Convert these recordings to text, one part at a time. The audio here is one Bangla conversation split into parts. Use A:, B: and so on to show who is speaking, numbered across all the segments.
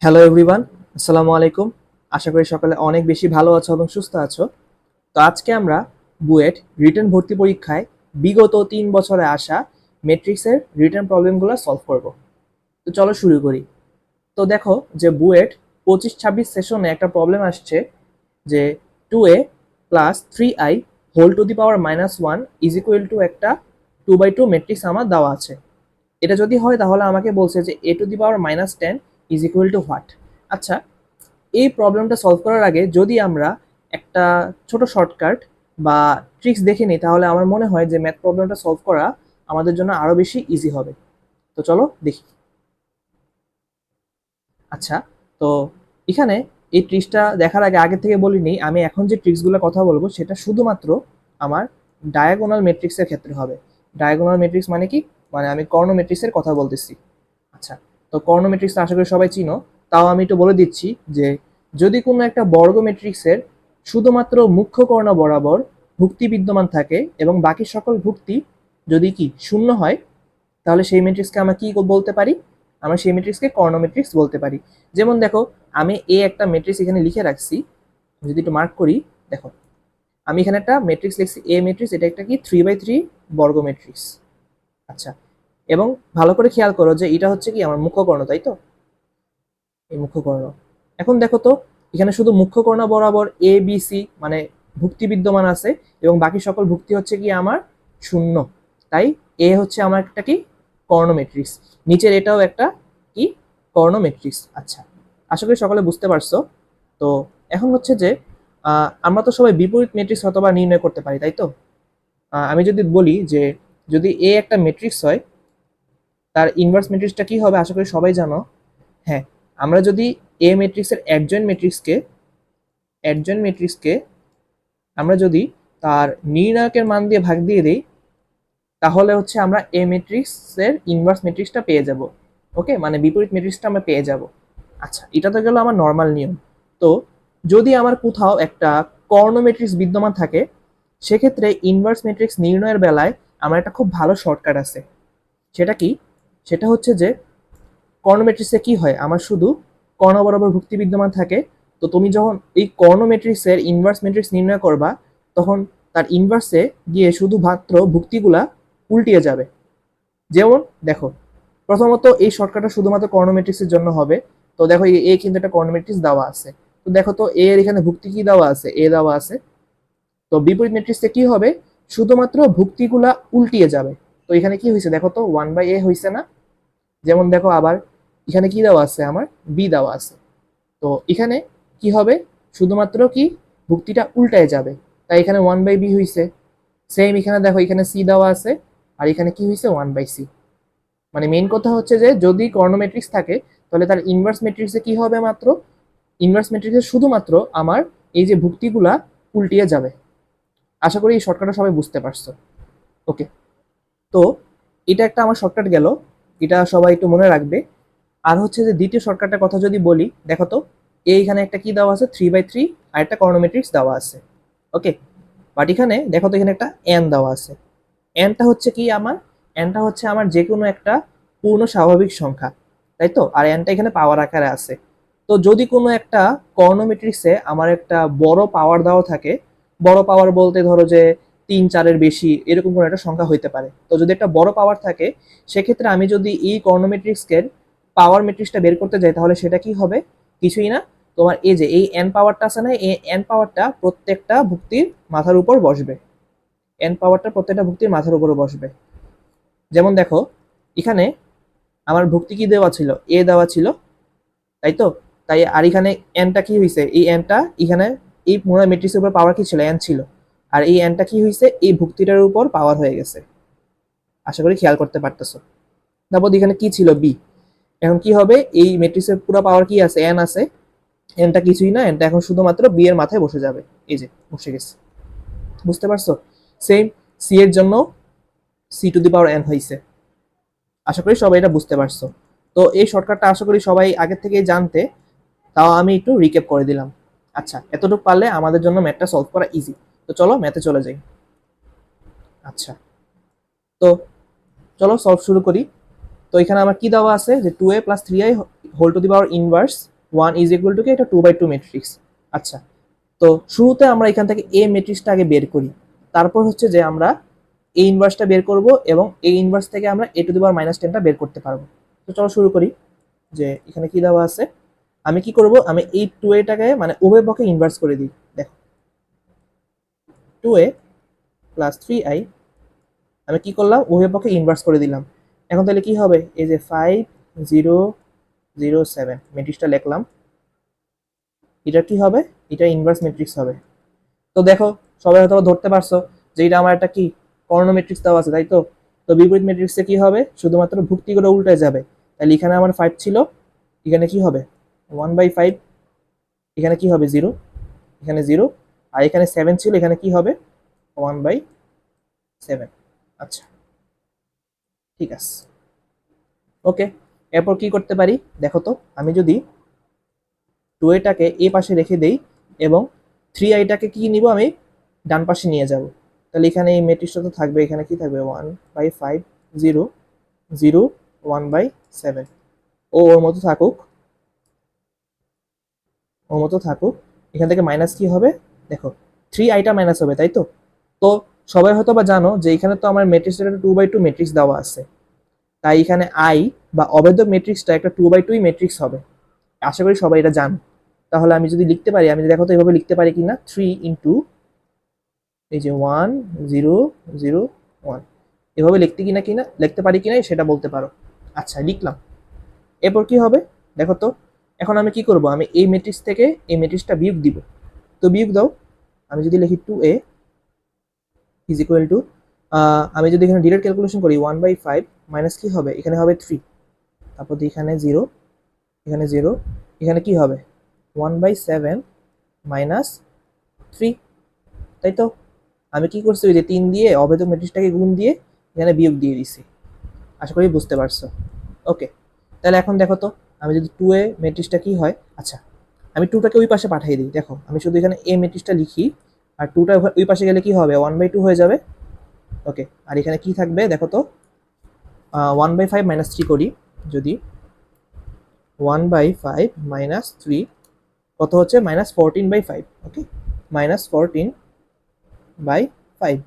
A: হ্যালো এভরিওয়ান, আসসালামু আলাইকুম। আশা করি সকালে অনেক বেশি ভালো আছো এবং সুস্থ আছো। তো আজকে আমরা বুয়েট রিটেন ভর্তি পরীক্ষায় বিগত 3 বছরে আসা ম্যাট্রিক্সের রিটেন প্রবলেমগুলো সলভ করব। তো চলো শুরু করি। তো দেখো যে বুয়েট 25-26 সেশনে একটা প্রবলেম আসছে যে 2a plus 3i whole to the power -1 is equal to একটা 2/2 ম্যাট্রিক্স আমার দেওয়া আছে। এটা যদি হয় তাহলে আমাকে বলছে যে a two the power -10 is equal two what. আচ্ছা, এই প্রবলেমটা সলভ করার আগে যদি আমরা একটা ছোট শর্টকাট বা ট্রিক্স দেখে নিই তাহলে আমার মনে হয় যে ম্যাথ প্রবলেমটা সলভ করা আমাদের জন্য আরো বেশি ইজি হবে। তো চলো দেখি। আচ্ছা, তো এখানে এই ট্রিক্সটা দেখার আগে আগে থেকে বলিনি, আমি এখন যে ট্রিক্সগুলোর কথা বলবো সেটা শুধুমাত্র আমার ডায়াগোনাল ম্যাট্রিক্সের ক্ষেত্রে হবে। ডায়াগোনাল ম্যাট্রিক্স মানে কি? মানে আমি কর্ণ ম্যাট্রিক্সের কথা বলতেছি। আচ্ছা, তো কর্ণ ম্যাট্রিক্স আশা করি সবাই চিনো। তাও আমি একটু বলে দিচ্ছি যে যদি কোনো একটা বর্গ ম্যাট্রিক্সের শুধুমাত্র মুখ্য কর্ণ বরাবর ভুক্তি বিদ্যমান থাকে এবং বাকি সকল ভুক্তি যদি কি শূন্য হয়, তাহলে সেই ম্যাট্রিক্সকে আমরা কি বলতে পারি? আমরা সেই ম্যাট্রিক্সকে কর্ণ ম্যাট্রিক্স বলতে পারি। যেমন দেখো, আমি এ একটা ম্যাট্রিক্স এখানে লিখে রাখছি, যদি একটু মার্ক করি। দেখো, আমি এখানে একটা ম্যাট্রিক্স লিখছি এ ম্যাট্রিক্স, এটা একটা কি 3/3 বর্গ ম্যাট্রিক্স। আচ্ছা, এবং ভালো করে খেয়াল করো যে এটা হচ্ছে কি আমার মুখ্য কর্ণ, তাই তো? এই মুখ্য কর্ণ। এখন দেখো তো, এখানে শুধু মুখ্য কর্ণ বরাবর এ বি সি মানে ভুক্তি বিদ্যমান আছে এবং বাকি সকল ভুক্তি হচ্ছে কি আমার শূন্য। তাই এ হচ্ছে আমার একটা কি কর্ণ ম্যাট্রিক্স। নিচের এটাও একটা কি কর্ণ ম্যাট্রিক্স। আচ্ছা, আশা করি সকলে বুঝতে পারছো। তো এখন হচ্ছে যে আমরা তো সবাই বিপরীত ম্যাট্রিক্স অথবা নির্ণয় করতে পারি, তাই তো? আমি যদি বলি যে যদি এ একটা ম্যাট্রিক্স হয়, তার ইনভার্স ম্যাট্রিক্সটা কি হবে আশা করি সবাই জানো। হ্যাঁ, আমরা যদি এ ম্যাট্রিক্সের অ্যাডজয়েন্ট ম্যাট্রিক্সকে আমরা যদি তার নির্ণায়কের মান দিয়ে ভাগ দিয়ে দিই, তাহলে হচ্ছে আমরা এ ম্যাট্রিক্সের ইনভার্স ম্যাট্রিক্সটা পেয়ে যাব। ওকে, মানে বিপরীত ম্যাট্রিক্সটা আমরা পেয়ে যাব। আচ্ছা, এটা তো গেল আমার নর্মাল নিয়ম। তো যদি আমার কোথাও একটা কর্ণ ম্যাট্রিক্স বিদ্যমান থাকে, সেক্ষেত্রে ইনভার্স ম্যাট্রিক্স নির্ণয়ের বেলায় আমার একটা খুব ভালো শর্টকাট আছে। সেটা কি? সেটা হচ্ছে যে কর্ণ ম্যাট্রিক্সে কি হয়, আমার শুধু কর্ণ বরাবর ভুক্তি বিদ্যমান থাকে। তো তুমি যখন এই কর্ণ ম্যাট্রিক্সের ইনভার্স ম্যাট্রিক্স নির্ণয় করবা, তখন তার ইনভার্সে গিয়ে শুধুমাত্র ভুক্তিগুলা উল্টিয়ে যাবে। যেমন দেখো, প্রথমত এই শর্টকাটটা শুধুমাত্র কর্ণ ম্যাট্রিক্সের জন্য হবে। তো দেখো এ কিন্তু একটা কর্ণ ম্যাট্রিক্স দেওয়া আছে। তো দেখো তো এর এখানে ভুক্তি কি দেওয়া আছে? এ দেওয়া আছে। তো বিপরীত ম্যাট্রিক্সে কি হবে? শুধুমাত্র ভুক্তিগুলা উল্টিয়ে যাবে। তো এখানে কি হয়েছে দেখো তো, 1/a হয়েছে না? যেমন দেখো আবার এখানে কি দেওয়া আছে, আমার বি দেওয়া আছে। তো এখানে কি হবে? শুধুমাত্র কি ভুক্তিটা উল্টায় যাবে, তাই এখানে 1/b হয়েছে। সেম এখানে দেখো, এখানে সি দেওয়া আছে আর এখানে কি হয়েছে 1/c। মানে মেইন কথা হচ্ছে যে যদি কর্ণ ম্যাট্রিক্স থাকে তাহলে তার ইনভার্স ম্যাট্রিক্সে কি হবে? মাত্র ইনভার্স ম্যাট্রিক্সে শুধুমাত্র আমার এই যে ভুক্তিগুলা উল্টিয়ে যাবে। আশা করি এই শর্টকাটটা সবাই বুঝতে পারছো। ওকে, তো এটা একটা আমার শর্টকাট গেল, এটা সবাই একটু মনে রাখবে। আর হচ্ছে যে দ্বিতীয় শর্টকাটের কথা যদি বলি, দেখো তো এইখানে একটা কি দেওয়া আছে 3/3 আর একটা কর্ণ ম্যাট্রিক্স দেওয়া আছে। ওকে, বাট এখানে দেখো তো এখানে একটা এন দেওয়া আছে। এনটা হচ্ছে কি আমার? এনটা হচ্ছে আমার যে কোনো একটা পূর্ণ স্বাভাবিক সংখ্যা, তাই তো? আর এনটা এখানে পাওয়ার আকারে আছে। তো যদি কোনো একটা কর্ণ ম্যাট্রিক্সে আমার একটা বড় পাওয়ার দেওয়া থাকে, বড় পাওয়ার বলতে ধরো যে 3-4-এর বেশি এরকম কোনো একটা সংখ্যা হইতে পারে। তো যদি একটা বড় পাওয়ার থাকে, সেক্ষেত্রে আমি যদি এই কর্ণ ম্যাট্রিক্সের পাওয়ার ম্যাট্রিক্সটা বের করতে যাই, তাহলে সেটা কি হবে? কিছুই না, তোমার এই যে এই এন পাওয়ারটা আছে না, এই এন পাওয়ারটা প্রত্যেকটা ভুক্তির মাথার উপর বসবে। এন পাওয়ারটা প্রত্যেকটা ভুক্তির মাথার উপরে বসবে। যেমন দেখো, এখানে আমার ভুক্তি কি দেওয়া ছিল? এ দেওয়া ছিল, তাই তো? তাই আর এখানে এনটা কি হয়েছে? এই এনটা এখানে এই পুরো ম্যাট্রিক্সের উপর পাওয়ার কি ছিল? এন ছিল। আর এই এনটা কি হয়েছে? এই ভুক্তিটার উপর পাওয়ার হয়ে গেছে। আশা করি খেয়াল করতে পারতেছো। তারপর এখানে কি ছিল? বি। এখন কি হবে? এই ম্যাট্রিক্সের পুরো পাওয়ার কি আছে? এন আছে। এনটা কিছুই না, এনটা এখন শুধুমাত্র বি এর মাথায় বসে যাবে। এই যে বসে গেছে। বুঝতে পারছো? সেম সি এর জন্য C to the power N হয়েছে। আশা করি সবাই এটা বুঝতে পারছো। তো এই শর্টকাটটা আশা করি সবাই আগের থেকেই জানতে, তাও আমি একটু রিক্যাপ করে দিলাম। আচ্ছা, এতটুকু পারলে আমাদের জন্য ম্যাথটা সলভ করা ইজি। তো চলো ম্যাথে চলে যাই। আচ্ছা, তো চলো সলভ শুরু করি। তো এখানে আমার কি দেওয়া আছে যে 2a plus 3i whole to the power inverse 1 is equal to কি, এটা 2/2 ম্যাট্রিক্স। আচ্ছা, তো শুরুতে আমরা এখান থেকে এ ম্যাট্রিক্সটা আগে বের করি, তারপর হচ্ছে যে আমরা এ ইনভার্সটা বের করব এবং এ ইনভার্স থেকে আমরা এ টু দি পাওয়ার -10টা বের করতে পারবো। তো চলো শুরু করি। যে এখানে কি দেওয়া আছে, আমি কি করব, আমি এই 2a-টাকে মানে উভয় পক্ষে ইনভার্স করে দিই। দেখো 2a প্লাস 3i আমি কি করলাম, উভয় পক্ষে ইনভার্স করে দিলাম। এখন তাহলে কি হবে, এই যে 5 0 0 7 ম্যাট্রিক্সটা লিখলাম, এটা কি হবে, এটা ইনভার্স ম্যাট্রিক্স হবে। তো দেখো সবাই হয়তো ধরতে পারছো যে এটা আমার একটা কি কর্ণ ম্যাট্রিক্স দেওয়া আছে, তাই তো। তো বিপরীত ম্যাট্রিক্সে কি হবে, শুধুমাত্র ভুক্তিগুলো উল্টে যাবে। তাহলে এখানে আমার 5 ছিল, এখানে কি হবে 1/5, এখানে কি হবে 0, এখানে 0, আর এখানে 7 ছিল, এখানে কি হবে 1/7। আচ্ছা ঠিক আছে, ওকে। এরপর কি করতে পারি দেখো তো, আমি যদি 2a-টাকে এ পাশে রেখে দেই এবং 3i-টাকে কি নিব, আমি ডান পাশে নিয়ে যাব। তাহলে এখানে এই ম্যাট্রিক্সটা তো থাকবে, এখানে কি থাকবে 1/5 0 0 1/7। ওর মতো থাকুক, ওর মতো থাকুক। এখান থেকে মাইনাস কি হবে দেখো, 3i-টা মাইনাস হবে, তাই তো। তো সবাই হয়তো বা জানো যে এখানে তো আমার ম্যাট্রিক্সের একটা 2/2 ম্যাট্রিক্স দেওয়া আছে, তাই এখানে আই বা অবৈধ ম্যাট্রিক্সটা একটা 2/2 ম্যাট্রিক্স হবে। আশা করি সবাই এটা জানো। তাহলে আমি যদি লিখতে পারি, আমি দেখো তো এভাবে লিখতে পারি কিনা, 3 ইন্টু এই যে 1 0 0 1, এভাবে লিখতে পারি কিনা সেটা বলতে পারো। আচ্ছা লিখলাম। এরপর কি হবে দেখো তো, এখন আমি কি করব, আমি এই ম্যাট্রিক্স থেকে এই ম্যাট্রিক্সটা বিয়োগ দিব। তো বিয়োগ দাও, আমি যদি লিখি 2a ইজ ইকুয়াল টু, আমি যদি এখানে ডিরেক্ট ক্যালকুলেশন করি 1/5 মাইনাস কি হবে, এখানে হবে 3, তারপর এখানে 0, এখানে 0, এখানে কি হবে 1/7 মাইনাস 3, তাই তো। আমি কি করছি, ওই যে 3 দিয়ে অবৈধ ম্যাট্রিক্সটাকে গুণ দিয়ে এখানে বিয়োগ দিয়ে দিছি। আশা করি বুঝতে পারছো, ওকে। তাহলে এখন দেখো তো, আমি যদি 2a ম্যাট্রিক্সটা কি হয়, আচ্ছা আমি 2টাকে ওই পাশে পাঠিয়ে দিই। দেখো আমি শুধু এখানে এ ম্যাট্রিক্সটা লিখি, আর 2টা ওই পাশে গেলে কি হবে 1/2 হয়ে যাবে, ওকে। আর এখানে কি থাকবে দেখো তো, 1/5 মাইনাস 3 করি, যদি 1/5 মাইনাস 3 কত হচ্ছে -14/5, ওকে, -14/5।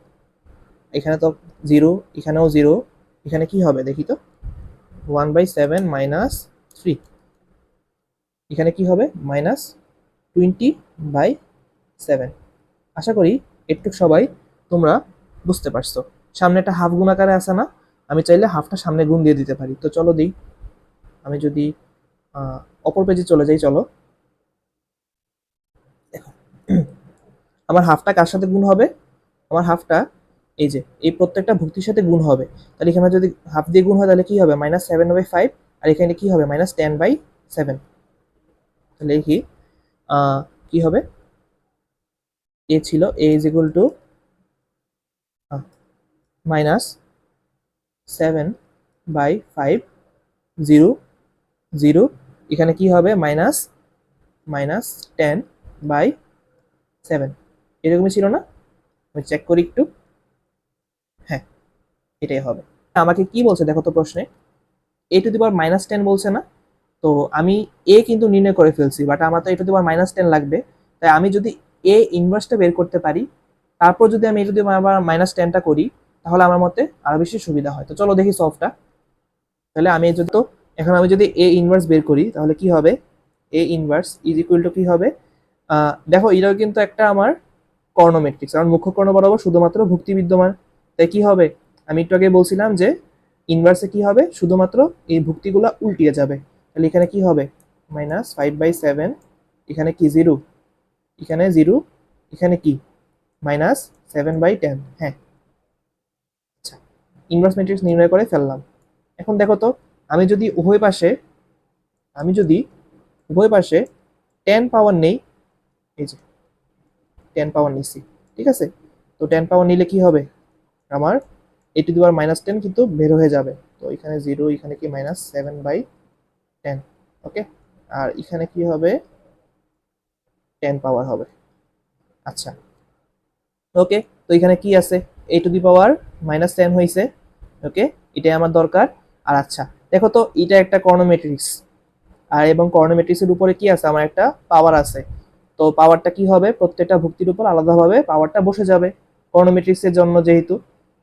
A: এখানে তো 0, এখানেও 0, এখানে কি হবে দেখি তো 1/7 মাইনাস 3, এখানে কি হবে -20/7। আশা করি একটু সবাই তোমরা বুঝতে পারছো। সামনে একটা হাফ গুণ আকারে আছে না, আমি চাইলে হাফটা সামনে গুণ দিয়ে দিতে পারি। তো চলো দিই, আমি যদি অপর পেজে চলে যাই, চলো দেখো আমার হাফটা কার সাথে গুণ হবে, আমার হাফটা এই যে এই প্রত্যেকটা ভুক্তির সাথে গুণ হবে। তাহলে এখানে যদি হাফ দিয়ে গুণ হয় তাহলে কি হবে -7/5, আর এখানে কি হবে -10/7। তাহলে কি কি হবে, এ ছিল এ ইজ ইকুয়াল টু -7/5 0 0, এখানে কি হবে -10/7। এরকমই ছিল না, আমি চেক করি একটু, হ্যাঁ এটাই হবে। আমাকে কি বলছে দেখো তো প্রশ্নে, এ টু দি পাওয়ার -10 বলছে না। তো আমি এ কিন্তু নির্ণয় করে ফেলছি, বাট আমার তো এ টু দি পাওয়ার -10 লাগবে। তাই আমি যদি এ ইনভার্সটা বের করতে পারি, তারপর যদি আমি এ টু দি পাওয়ার -10টা করি, তাহলে আমার মতে আরো বেশি সুবিধা হয়। তো চলো দেখি সলভটা। তাহলে আমি যদি তো এখন আমি যদি এ ইনভার্স বের করি, তাহলে কি হবে, A inverse is equal to কি হবে, দেখো এটাও কিন্তু একটা আমার কর্ণ ম্যাট্রিক্স, কারণ মুখ্য কর্ণ বরাবর শুধুমাত্র ভুক্তি বিদ্যমান। তাই কি হবে, আমি একটু আগে বলছিলাম যে ইনভার্সে কি হবে, শুধুমাত্র এই ভুক্তিগুলো উল্টিয়ে যাবে। তাহলে এখানে কি হবে -5/7, এখানে কি 0, এখানে 0, এখানে কি -7/10। হ্যাঁ আচ্ছা, ইনভার্স ম্যাট্রিক্স নির্ণয় করে ফেললাম। এখন দেখো তো, আমি যদি উভয় পাশে আমি যদি উভয় পাশে 10 পাওয়ার নেই, এই যে 10 পাওয়ার নিচ্ছি, ঠিক আছে। তো 10 পাওয়ার নিলে কি হবে, আমার এ টু দি পাওয়ার -10 কিন্তু বের হয়ে যাবে। তো এখানে 0, এখানে কি -7/10, ওকে। আর এখানে কি হবে 10 পাওয়ার হবে। আচ্ছা ওকে, তো এখানে কি আছে, এ টু দি পাওয়ার -10 হয়েছে, ওকে, এটাই আমার দরকার। আর আচ্ছা দেখো তো, এটা একটা কর্ণ ম্যাট্রিক্স, আর এবং কর্ণ ম্যাট্রিক্সের উপরে কি আছে, আমার একটা পাওয়ার আছে। তো পাওয়ারটা কি হবে, প্রত্যেকটা ভুক্তির উপর আলাদাভাবে পাওয়ারটা বসে যাবে কর্ণ ম্যাট্রিক্সের জন্য যেহেতু।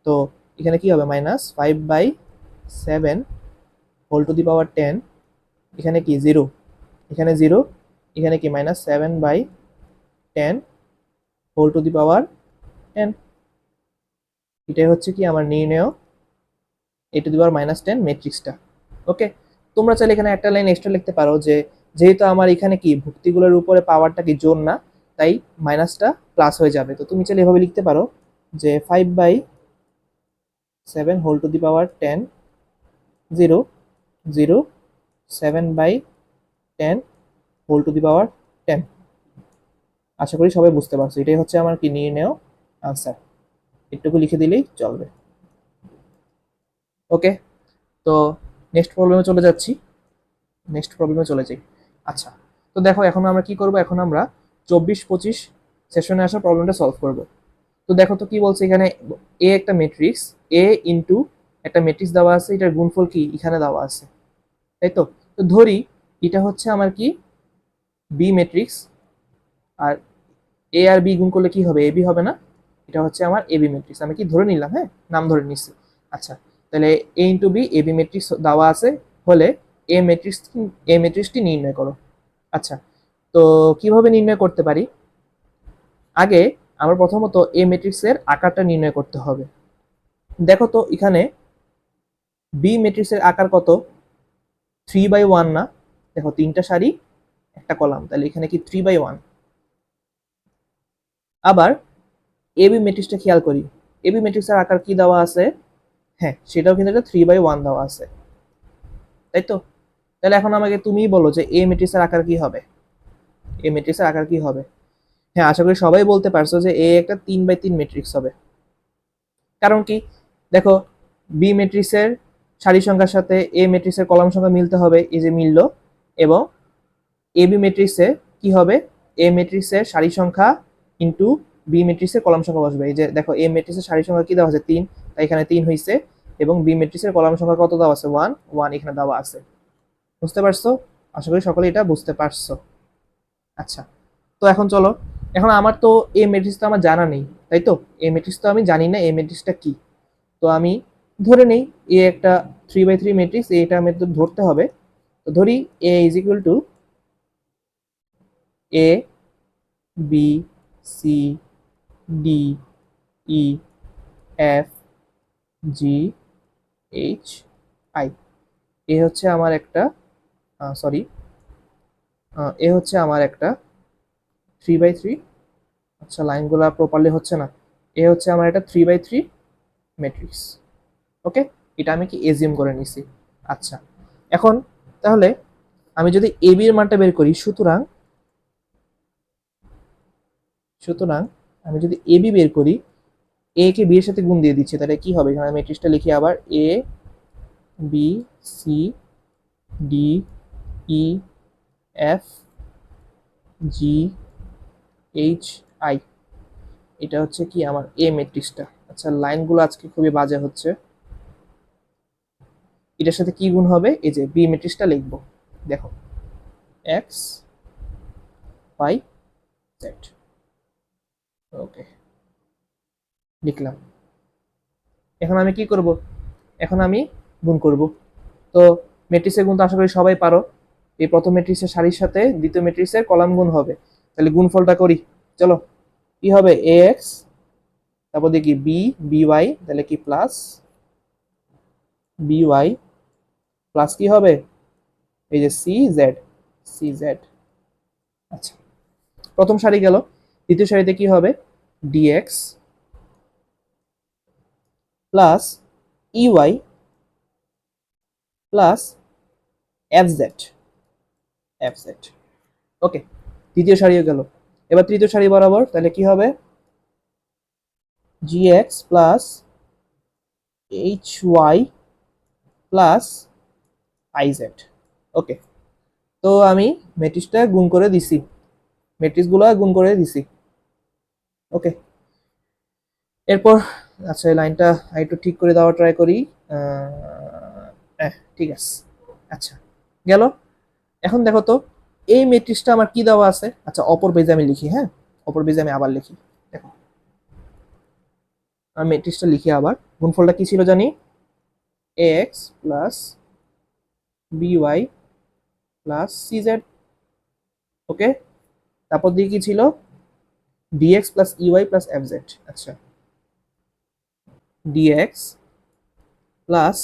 A: তো এখানে কি হবে, -5/7 হোল টু দি পাওয়ার 10, এখানে কি 0, এখানে 0, এখানে কি -7/10 হোল টু দি পাওয়ার 10। এটাই হচ্ছে কি আমার নির্ণেয় a⁻10 ম্যাট্রিক্সটা। ওকে, তোমরা চাইলে এখানে একটা লাইন এক্সট্রা লিখতে পারো যে যেহেতু আমার এখানে কি ভুক্তিগুলোর উপরে পাওয়ারটা কি জোর না, তাই মাইনাসটা প্লাস হয়ে যাবে। তো তুমি চাইলে এভাবে লিখতে পারো যে 5/7 whole to the power 10, 0, 0, 7/10 whole to the power 10। আশা করি সবাই বুঝতে পারছো, এটাই হচ্ছে আমার কি নির্ণেয় আনসার। একটুকু লিখে দিলেই চলবে। ওকে, তো নেক্সট প্রবলেমে চলে যাচ্ছি, নেক্সট প্রবলেমে চলে যাই। আচ্ছা, তো দেখো এখন আমরা কি করব, এখন আমরা 24-25 সেশনে আসা প্রবলেমটা সলভ করব। তো দেখো তো কি বলছে এখানে, এ একটা ম্যাট্রিক্স, এ ইনটু একটা ম্যাট্রিক্স দেওয়া আছে, এটার গুণফল কি এখানে দেওয়া আছে, তাই তো। তো ধরি এটা হচ্ছে আমার কি বি ম্যাট্রিক্স, আর এ আর বি গুণ করলে কি হবে, এবি হবে না, এটা হচ্ছে আমার এবি ম্যাট্রিক্স। আমি কি ধরে নিলাম, হ্যাঁ নাম ধরে নিচ্ছি। আচ্ছা, তাহলে এ ইন্টু বি এবি ম্যাট্রিক্স দেওয়া আছে হলে এ ম্যাট্রিক্সটি নির্ণয় করো। আচ্ছা, তো কিভাবে নির্ণয় করতে পারি, আগে আমরা প্রথমত এ ম্যাট্রিক্সের আকারটা নির্ণয় করতে হবে। দেখো তো এখানে বি ম্যাট্রিক্সের আকার কত, 3/1 না, দেখো তিনটা সারি একটা কলাম, তাহলে এখানে কি 3/1। আবার এবি ম্যাট্রিক্সটা খেয়াল করি, এবি ম্যাট্রিক্সের আকার কি দেওয়া আছে, হ্যাঁ সেটাও কিন্তু একটা 3/1 দেওয়া আছে, তাই তো। তাহলে এখন আমাকে তুমিই বলো যে এ ম্যাট্রিক্সের আকার কি হবে, এ ম্যাট্রিক্সের আকার কি হবে। হ্যাঁ, আশা করি সবাই বলতে পারছো যে এ একটা 3/3 ম্যাট্রিক্স হবে। কারণ কি, দেখো বি ম্যাট্রিক্সের সারি সংখ্যার সাথে এ ম্যাট্রিক্সের কলাম সংখ্যা মিলতে হবে, এই যে মিলল। এবং এ বি ম্যাট্রিক্সে কি হবে, এ ম্যাট্রিক্সের সারি সংখ্যা ইন্টু বি ম্যাট্রিক্সের কলাম সংখ্যা বসবে। এই যে দেখো এ ম্যাট্রিক্সের সারি সংখ্যা কি দেওয়া আছে 3, তাই এখানে 3 হয়েছে, এবং বি ম্যাট্রিক্সের কলাম সংখ্যা কত দেওয়া আছে 1, 1 এখানে দেওয়া আছে। বুঝতে পারছো, আশা করি সকলে এটা বুঝতে পারছো। আচ্ছা, তো এখন চলো, এখন আমার তো এ ম্যাট্রিক্স তো আমার জানা নেই, তাই তো। এ ম্যাট্রিক্স তো আমি জানি না এ ম্যাট্রিক্সটা কি। তো আমি ধরে নেই এ একটা 3/3 ম্যাট্রিক্স, এটা আমাদের ধরতে হবে। তো ধরি A is equal to A B C D E F G H I. A হচ্ছে আমার একটা সরি এ হচ্ছে আমার একটা 3/3, আচ্ছা লাইনগুলো প্রপারলি হচ্ছে না, এ হচ্ছে আমার একটা 3/3 ম্যাট্রিক্স। ওকে, এটা আমি কি এজিউম করে নিছি। আচ্ছা, এখন তাহলে আমি যদি এ বি এর মানটা বের করি, সুতরাং সুতরাং আমি যদি এ বি বের করি, এ কে বি এর সাথে গুণ দিয়ে দিচ্ছি, তাহলে কি হবে, এখানে ম্যাট্রিক্সটা লিখি আবার, A B C D E F G H I. এটা হচ্ছে কি আমার এ ম্যাট্রিক্সটা। আচ্ছা, লাইনগুলো আজকে খুবই বাজে হচ্ছে, এটার সাথে কি গুণ হবে, এই যে বি ম্যাট্রিক্সটা লিখবো, দেখো এক্স ওয়াই জেড। ওকে, লিখলাম। এখন আমি কি করব, এখন আমি গুণ করব। তো ম্যাট্রিক্সের গুণ তো আশা করি সবাই পারো, এই প্রথম ম্যাট্রিক্সের সারির সাথে দ্বিতীয় ম্যাট্রিক্সের কলাম গুণ হবে। তাহলে গুণফলটা করি, চলো। কি হবে, এ এক্স, তারপর দেখি বি বি ওয়াই, তাহলে কি প্লাস বি ওয়াই, প্লাস কি হবে, এই যে সি জেড, সি জেড। আচ্ছা, প্রথম সারি গেল, দ্বিতীয় সারিতে কি হবে, D X plus E Y plus F Z, F Z. Okay, দ্বিতীয় সারিও গেল। এবার তৃতীয় সারি বরাবর, তাহলে কি হবে, gx plus hy plus iz। ওকে, তো আমি ম্যাট্রিক্সটা গুণ করে দিছি, ম্যাট্রিক্সগুলো গুণ করে দিছি। ওকে, এরপর আচ্ছা এই লাইনটা একটু ঠিক করে দেওয়ার ট্রাই করি। ঠিক আছে, আচ্ছা গেল। এখন দেখো তো এই ম্যাট্রিক্সটা আমার কি দেওয়া আছে। আচ্ছা, অপর পেজে আমি লিখি, হ্যাঁ অপর পেজে আমি আবার লিখি। দেখো আমি ম্যাট্রিক্সটা লিখি আবার। গুণফলটা কি ছিল জানি, ax plus by plus cz। ওকে, তারপর দিয়ে কি ছিল, dx plus ey plus fz। আচ্ছা, dx plus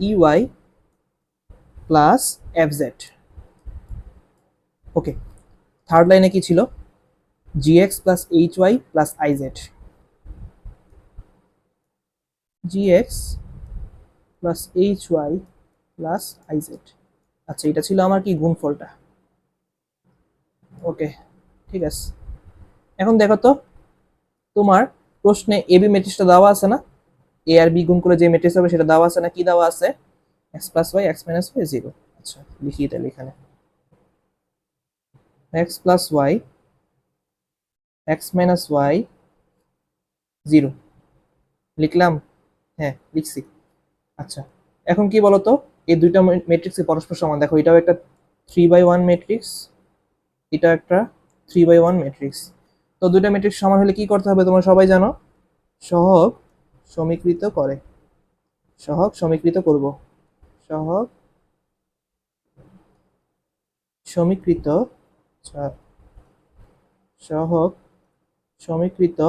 A: ey plus fz। ওকে, থার্ড লাইনে কি ছিল, gx plus hy plus iz। gx plus hy plus iz। আচ্ছা, এটা ছিল আমার কি গুণফলটা। ওকে, ঠিক আছে। এখন দেখো তো তোমার প্রশ্নে এবি ম্যাট্রিক্সটা দেওয়া আছে না, এ আর বি গুণ করে যে ম্যাট্রিক্স হবে সেটা দেওয়া আছে না, কি দেওয়া আছে, X plus Y X minus Y zero. আচ্ছা, লিখি তাহলে এখানে X plus Y X minus Y zero লিখলাম। হ্যাঁ লিখছি। আচ্ছা, এখন কি বলতো, এই দুইটা ম্যাট্রিক্স পরস্পর সমান। দেখো এটাও একটা 3/1 ম্যাট্রিক্স, এটা একটা 3/1 ম্যাট্রিক্স। তো দুইটা ম্যাট্রিক্স সমান হলে কি করতে হবে তোমরা সবাই জানো, সহগ সমীকৃত করে, সহগ সমীকৃত করব, সহগ সমীকৃত, আচ্ছা, সহগ সমীকৃত,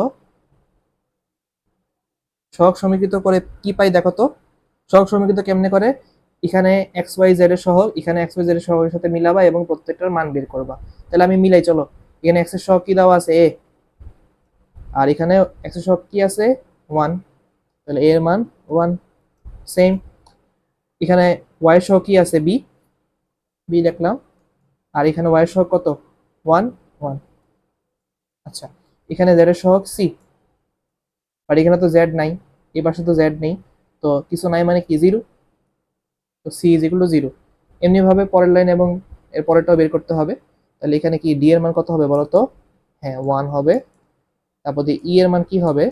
A: সহগ সমীকৃত করে কি পাই দেখো তো। সহগ সমীকৃত কেমনে করে, এখানে এক্স ওয়াই জেড এর সহগ এখানে এক্স ওয়াই জেড এর সহগের সাথে মিলাবা এবং প্রত্যেকটার মান বের করবা। তাহলে আমি মিলাই, চলো। এখানে এক্স এর সহগ কি দেওয়া আছে, এ, আর এখানে এক্স এর সহগ কি আছে, 1, তাহলে এ এর মান 1। সেম, এখানে ওয়াই এর সহগ কি আছে, বি, বি লিখলাম, আর এখানে ওয়াই এর সহগ কত, 1 1। আচ্ছা, এখানে জেড এর সহগ সি, আর এখানে তো জেড নাই, এই পাশে তো জেড নেই, তো কিছু নাই মানে কি, জিরো, তো C is equal to zero. এমনি ভাবে পরের লাইন এবং এর পরেরটাও বের করতে হবে। তাহলে এখানে কি ডি এর মান কত হবে বলো তো, হ্যাঁ 1 হবে। তারপর দিয়ে ই এর মান কি হবে,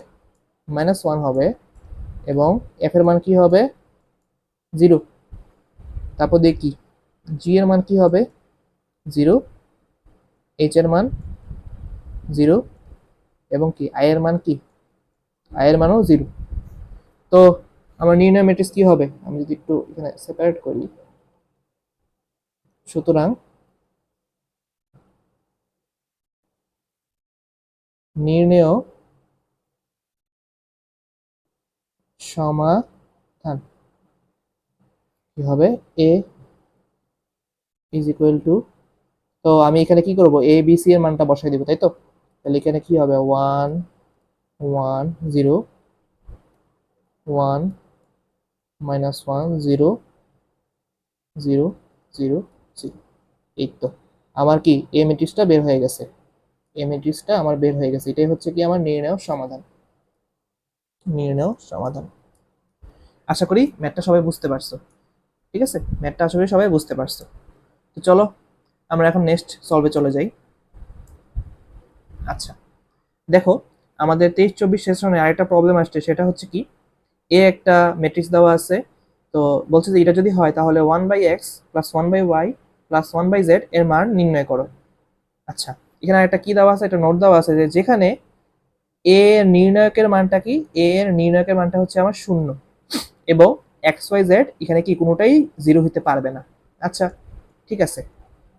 A: -1 হবে, এবং এফ এর মান কি হবে, জিরো। তারপর দিয়ে কি, জি এর মান কি হবে, জিরো, এইচ এর মান জিরো, এবং কি আই এর মান কি, আই এর মানও জিরো। তো আমার নির্ণয় ম্যাট্রিক্স কি হবে, আমি যদি একটু এখানে সেপারেট করি, সুতরাং নির্ণেয় সমাধান কি হবে, এ ইজ ইকুয়াল টু, তো আমি এখানে কি করব, এ বি সি এর মানটা বসাই দিব, তাই তো। তাহলে এখানে কি হবে, 1 1 0 1 -1 0 0 0 0। এই তো আমার কি এ ম্যাট্রিক্সটা বের হয়ে গেছে, এ ম্যাট্রিক্সটা আমার বের হয়ে গেছে। এটাই হচ্ছে কি আমার নির্ণেয় সমাধান, নির্ণেয় সমাধান। আশা করি ম্যাথটা সবাই বুঝতে পারছো। ঠিক আছে, ম্যাথটা আশা করি সবাই বুঝতে পারছো। তো চলো আমরা এখন নেক্সট সলভে চলে যাই। আচ্ছা, দেখো আমাদের 23-24 সেশনে আরেকটা প্রবলেম আসছে, সেটা হচ্ছে কি, এ একটা ম্যাট্রিক্স দেওয়া আছে, তো বলছে যে এটা যদি হয় তাহলে 1/x plus 1/y plus 1/z এর মান নির্ণয় করো। আচ্ছা, এখানে একটা কি দেওয়া আছে, একটা নোট দেওয়া আছে যে যেখানে এ এর নির্ণায়কের মানটা কি, এ এর নির্ণায়কের মানটা হচ্ছে আমার 0, এবং এক্স ওয়াই জেড এখানে কি কোনোটাই 0 হতে পারবে না। আচ্ছা, ঠিক আছে।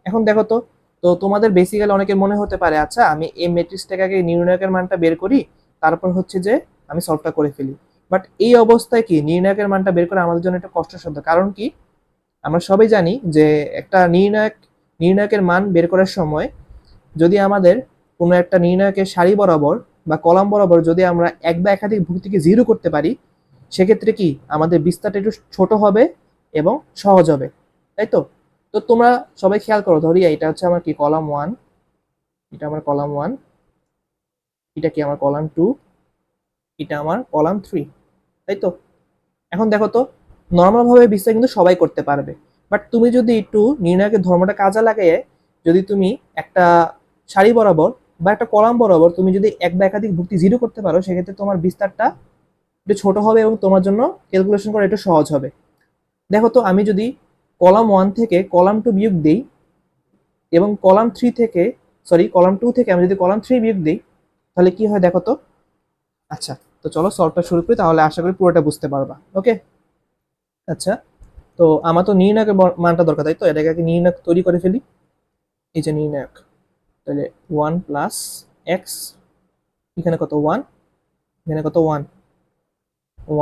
A: এখন দেখো তো, তো তোমাদের বেসিক্যালি অনেকের মনে হতে পারে আচ্ছা আমি এই ম্যাট্রিক্সটাকে আগে নির্ণায়কের মানটা বের করি, তারপর হচ্ছে যে আমি সলভটা করে ফেলি। বাট এই অবস্থায় কি নির্ণায়কের মানটা বের করা আমাদের জন্য একটা কষ্টসাধ্য, কারণ কি আমরা সবাই জানি যে একটা নির্ণায়কের মান বের করার সময় যদি আমাদের কোনো একটা নির্ণায়কের সারি বরাবর বা কলাম বরাবর যদি আমরা এক বা একাধিক ভুক্তিকে জিরো করতে পারি, সেক্ষেত্রে কি আমাদের বিস্তারটা একটু ছোট হবে এবং সহজ হবে, তাই তো। তো তোমরা সবাই খেয়াল করো, ধরি এটা হচ্ছে আমার কি কলাম 1, এটা আমার কলাম 1, এটা কি আমার কলাম 2, এটা আমার কলাম 3, তাই তো। এখন দেখো তো নর্মাল ভাবে বিস্তার কিন্তু সবাই করতে পারবে, বাট তুমি যদি একটু নির্ণায়কের ধর্মটা কাজে লাগিয়ে যদি তুমি একটা সারি বরাবর বা একটা কলাম বরাবর তুমি যদি এক বা একাধিক ভুক্তি জিরো করতে পারো, সেক্ষেত্রে তোমার বিস্তারটা একটু ছোট হবে এবং তোমার জন্য ক্যালকুলেশন করা একটু সহজ হবে। দেখো তো আমি যদি কলাম 1 থেকে কলাম 2 বিয়োগ দেই এবং কলাম 3 থেকে কলাম 2 থেকে আমি যদি কলাম 3 বিয়োগ দেই তাহলে কি হয় দেখো তো। আচ্ছা, তো চলো সলভটা শুরু করি, তাহলে আশা করি পুরোটা বুঝতে পারবা। ওকে, আচ্ছা, তো আমার তো নির্ণায়কের মানটা দরকার, তাই তো এটাকে আগে নির্ণায়ক তৈরি করে ফেলি। এই যে নির্ণায়ক, তাহলে 1 প্লাস এক্স, এখানে কত 1, এখানে কত 1,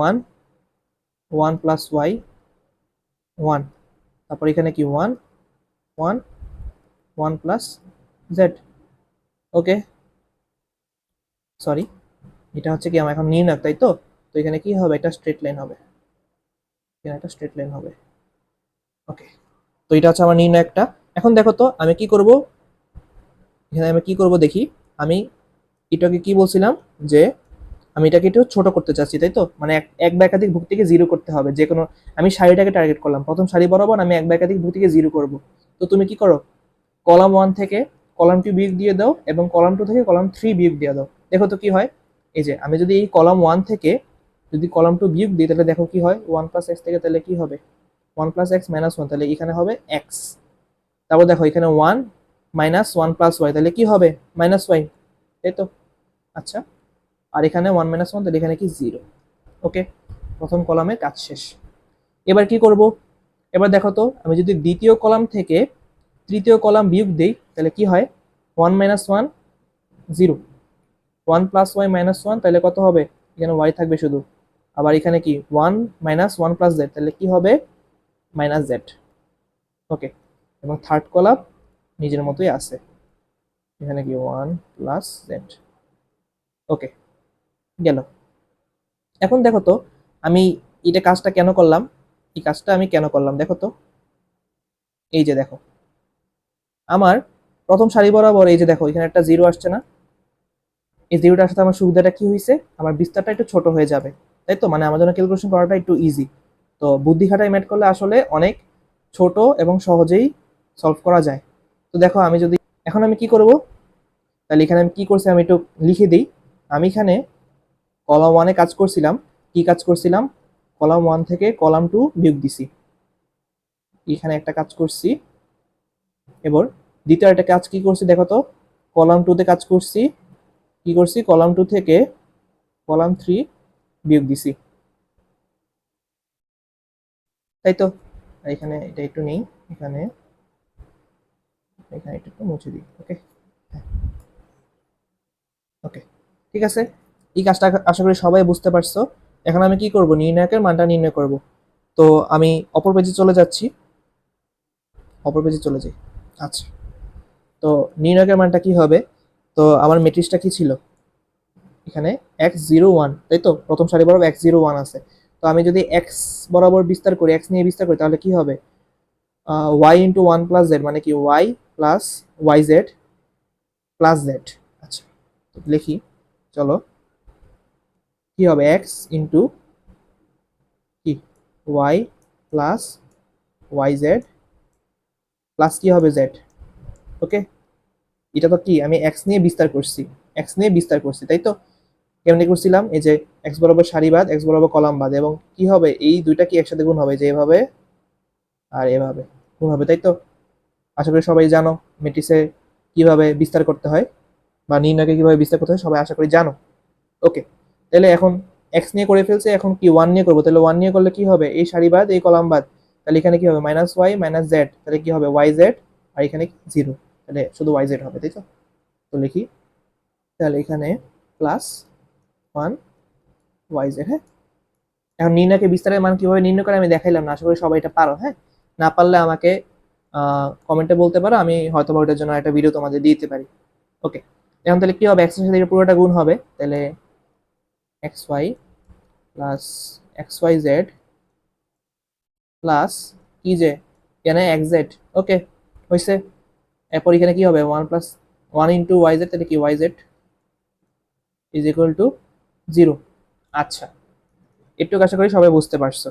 A: 1, 1 প্লাস ওয়াই 1, তারপর এখানে কি 1, 1, 1 প্লাস জেড। ওকে, সরি, এটা হচ্ছে কি আমার এখন নির্ণায়ক, তাই তো। তো এখানে কি হবে, এটা স্ট্রেট লাইন হবে, এখানে একটা স্ট্রেট লাইন হবে। ওকে, তো এটা হচ্ছে আমার নির্ণায়কটা। এখন দেখো তো আমি কি করব, এখানে আমি কি করব দেখি। আমি এটাকে কি বলছিলাম যে আমি এটাকে একটু ছোট করতে চাচ্ছি, তাই তো, মানে এক বা একাধিক ভুক্তিকে জিরো করতে হবে যে কোনো। আমি সারিটাকে টার্গেট করলাম, প্রথম সারি বরাবর আমি এক বা একাধিক ভুক্তিকে জিরো করব। তো তুমি কি করো, কলাম 1 থেকে কলাম 2 বিয়োগ দিয়ে দাও এবং কলাম 2 থেকে কলাম 3 বিয়োগ দিয়ে দাও। দেখো তো কি হয়। এই যে আমি যদি এই কলাম 1 থেকে যদি কলাম 2 বিয়োগ দিই তাহলে দেখো কি হয়, 1 প্লাস এক্স থেকে তাহলে কি হবে 1 প্লাস এক্স মাইনাস 1, তাহলে এখানে হবে এক্স। তারপর দেখো এখানে 1 মাইনাস 1 প্লাস ওয়াই, তাহলে কি হবে মাইনাস ওয়াই, তাই তো। আচ্ছা, আর এখানে 1 মাইনাস 1, তাহলে এখানে কি 0। ওকে, প্রথম কলামের কাজ শেষ। এবার কি করব, এবার দেখো তো আমি যদি দ্বিতীয় কলাম থেকে তৃতীয় কলাম বিয়োগ দেই তাহলে কি হয়, 1 মাইনাস 1 0, 1 প্লাস ওয়াই মাইনাস 1, তাহলে কত হবে, এখানে ওয়াই থাকবে শুধু। আবার এখানে কি 1 মাইনাস 1 প্লাস জেড, তাহলে কি হবে মাইনাস জেড। ওকে, এবং থার্ড কলাম নিজের মতোই আছে, এখানে কি 1 প্লাস জেড। ওকে, গেল। এখন দেখো তো আমি এটা কাজটা কেন করলাম, এই কাজটা আমি কেন করলাম দেখো তো। এই যে দেখো আমার প্রথম সারি বরাবর এই যে দেখো এখানে একটা জিরো আসছে না, এই জিরোটার সাথে আমার সুবিধাটা কি হয়েছে, আমার বিস্তারটা একটু ছোট হয়ে যাবে, তাই তো, মানে আমার জন্য ক্যালকুলেশন করাটা একটু ইজি। তো বুদ্ধি খাটাই ম্যাট করলে আসলে অনেক ছোট এবং সহজেই সলভ করা যায়। তো দেখো আমি যদি এখন আমি কি করব, তাহলে এখানে আমি কি করছি আমি একটু লিখে দিই। আমি এখানে কলাম 1 এ কাজ করছিলাম, কি কাজ করছিলাম, কলাম 1 থেকে কলাম 2 বিয়োগ দিছি, এখানে একটা কাজ করছি। এবার দ্বিতীয় একটা কাজ কি করছি দেখো তো, কলাম 2 তে কাজ করছি, কি করছি কলাম 2 থেকে কলাম 3 বিয়োগ দিছি, তাই তো। আর এখানে এটা একটু নেই, এখানে এখানে একটু মুছে দিই। ওকে, ওকে, ঠিক আছে। এই কাজটা আশা করি সবাই বুঝতে পারছো। এখন আমি কি করব, নির্ণায়কের মানটা নির্ণয় করব। তো আমি অপর পেজে চলে যাচ্ছি, অপর পেজে চলে যাই। আচ্ছা, তো নির্ণায়কের মানটা কি হবে, তো আমার ম্যাট্রিক্সটা কি ছিল, এখানে x01, তাই তো, প্রথম সারি বরাবর x01 আছে। তো আমি যদি x বরাবর বিস্তার করি, x নিয়ে বিস্তার করি তাহলে কি হবে, y ইন্টু 1 প্লাস জেড, মানে কি y plus Y Z plus Z. আচ্ছা, তো লিখি, চলো কি হবে x ইন্টু কি y plus Y Z plus কি হবে জেড। ওকে, এটা তো কি আমি x নিয়ে বিস্তার করছি, x নিয়ে বিস্তার করছি, তাই তো। কেমনি করছিলাম, এই যে x বরাবর সারিবাদ, x বরাবর কলাম বাদ, এবং কি হবে এই দুইটা কি একসাথে গুণ হবে, যে এভাবে আর এভাবে গুণ হবে, তাই তো। আশা করি সবাই জানো ম্যাট্রিক্সে কিভাবে বিস্তার করতে হয় বা নির্ণয়কে কিভাবে বিস্তার করতে হয়, সবাই আশা করি জানো। ওকে, তাহলে এখন এক্স নিয়ে করে ফেলছে, এখন কি ওয়ান নিয়ে করবো, তাহলে ওয়ান নিয়ে করলে কি হবে, এই সারি বাদ এই কলাম বাদ, তাহলে এখানে কি হবে মাইনাস ওয়াই মাইনাস জেড, তাহলে কি হবে ওয়াই জেড, আর এখানে জিরো, তাহলে শুধু ওয়াই জেড হবে, তাই তো। তো লিখি, তাহলে এখানে প্লাস ওয়ান ওয়াই জেড। হ্যাঁ, এখন নির্ণয়কে বিস্তারের মান কিভাবে নির্ণয় করে আমি দেখাইলাম না, আশা করি সবাই এটা পারো। হ্যাঁ, না পারলে আমাকে কমেন্টে বলতে পারো, আমি হয়তো ওইটার জন্য একটা ভিডিও তোমাদের দিতে পারি। ওকে, এখন তাহলে কি হবে, এক্স এর সাথে এটা পুরোটা গুণ হবে, তাহলে x y plus x y Z plus কি যে এখানে এক্স জেড। ওকে, হয়েছে। এরপর এখানে কি হবে, one plus one into y z, তাহলে কি y z is equal to zero. আচ্ছা, একটু আশা করি সবাই বুঝতে পারছো।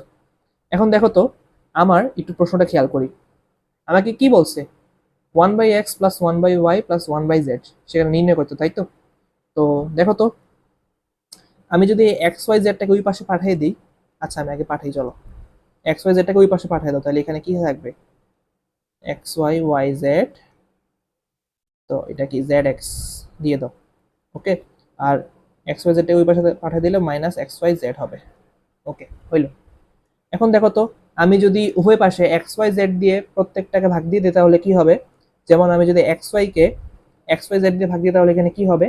A: এখন দেখো তো আমার একটু প্রশ্নটা খেয়াল করি, আমাকে কি বলছে, 1/x plus 1/y plus 1/z সেখানে নির্ণয় করতে, তাই তো। তো দেখো তো আমি যদি এক্স ওয়াই জেডটাকে ওই পাশে পাঠিয়ে দিই, আচ্ছা আমি আগে পাঠাই চলো, এক্স ওয়াই জেডটাকে ওই পাশে পাঠিয়ে দাও, তাহলে এখানে কি থাকবে এক্স ওয়াই ওয়াই জেড, তো এটা কি জেড এক্স দিয়ে দাও। ওকে, আর এক্স ওয়াই জেডটাকে ওই পাশে পাঠিয়ে দিলে মাইনাস এক্স ওয়াই জেড হবে। ওকে, হইল। এখন দেখো তো, আমি যদি উভয় পাশে এক্স ওয়াই জেড দিয়ে প্রত্যেকটাকে ভাগ দিয়ে দিই তাহলে কি হবে, যেমন আমি যদি এক্স ওয়াইকে এক্স ওয়াই জেড দিয়ে ভাগ দিই তাহলে এখানে কি হবে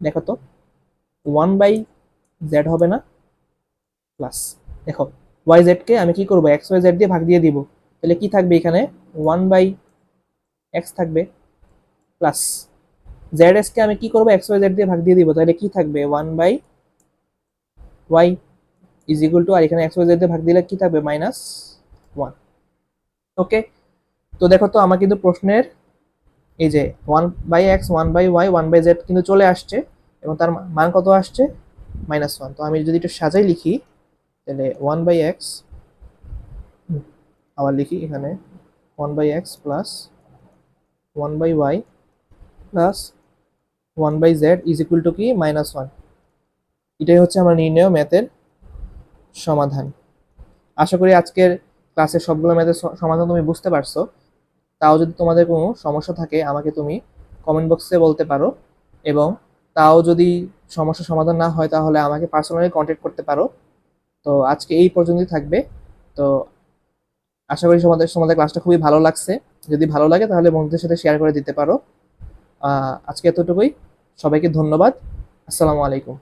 A: দেখো তো, 1/z হবে না, প্লাস দেখো ওয়াই জেডকে আমি কি করবো এক্স ওয়াই জেড দিয়ে ভাগ দিয়ে দিব, তাহলে কি থাকবে এখানে 1/x থাকবে, প্লাস জেড এসকে আমি কি করবো এক্স ওয়াই জেড দিয়ে ভাগ দিয়ে দিব, তাহলে কি থাকবে 1/y ইজ ইকুয়াল টু, আর এখানে এক্স ওয়াই জেড দিয়ে ভাগ দিলে কি থাকবে -1। ওকে, তো দেখো তো আমার কিন্তু প্রশ্নের এই যে 1/x 1/y 1/z কিন্তু চলে আসছে, এবং তার মান কত আসছে -1। তো আমি যদি একটু সাজাই লিখি তাহলে 1/x, আবার লিখি এখানে 1/x plus 1/y plus 1/z is equal to কি -1। এটাই হচ্ছে আমার নির্ণয় ম্যাথের সমাধান। আশা করি আজকের ক্লাসের সবগুলো ম্যাথের সমাধান তুমি বুঝতে পারছো। তাও যদি তোমাদের কোনো সমস্যা থাকে আমাকে তুমি কমেন্ট বক্সে বলতে পারো, এবং তাও যদি সমস্যার সমাধান না হয় তাহলে আমাকে পার্সোনালি কন্ট্যাক্ট করতে পারো। তো আজকে এই পর্যন্তই থাকবে। তো আশা করি তোমাদের তোমাদের ক্লাসটা খুবই ভালো লাগছে। যদি ভালো লাগে তাহলে বন্ধুদের সাথে শেয়ার করে দিতে পারো। আজকে এতটুকুই। সবাইকে ধন্যবাদ। আসসালামু আলাইকুম।